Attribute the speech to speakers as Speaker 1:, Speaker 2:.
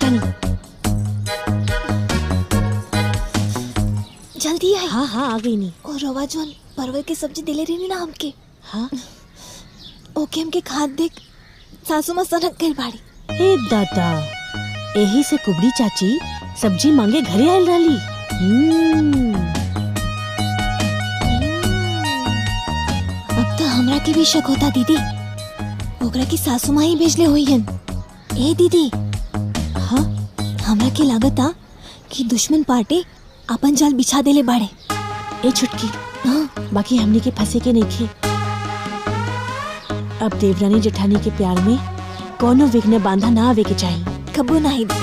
Speaker 1: आवता नहीं।
Speaker 2: जल्दी आई।
Speaker 1: हाँ हाँ आ गई नहीं।
Speaker 2: और रवा जोन परवल की सब्जी दिले रही ना हमके।
Speaker 1: हाँ
Speaker 2: ओके हमके खाद देख सासू माँ सनक गई बाड़ी।
Speaker 1: हे दादा, यही से कुबड़ी चाची सब्जी मांगे घरे आयल रही।
Speaker 2: अब तो हमरा के भी शक होता दीदी, ओकरा की सासू माँ ही भेजले हुई हन। ए दीदी,
Speaker 1: हाँ
Speaker 2: हमरा के लागता कि दुश्मन पार्टी अपन जाल बिछा देले बाड़े।
Speaker 1: ए छुटकी,
Speaker 2: हाँ
Speaker 1: बाकी हमने के फंसे के नहीं खे। अब देवरानी जेठानी के प्यार में कोनो विघ्न बांधा ना आवे के चाहिए।
Speaker 2: कबो नहीं।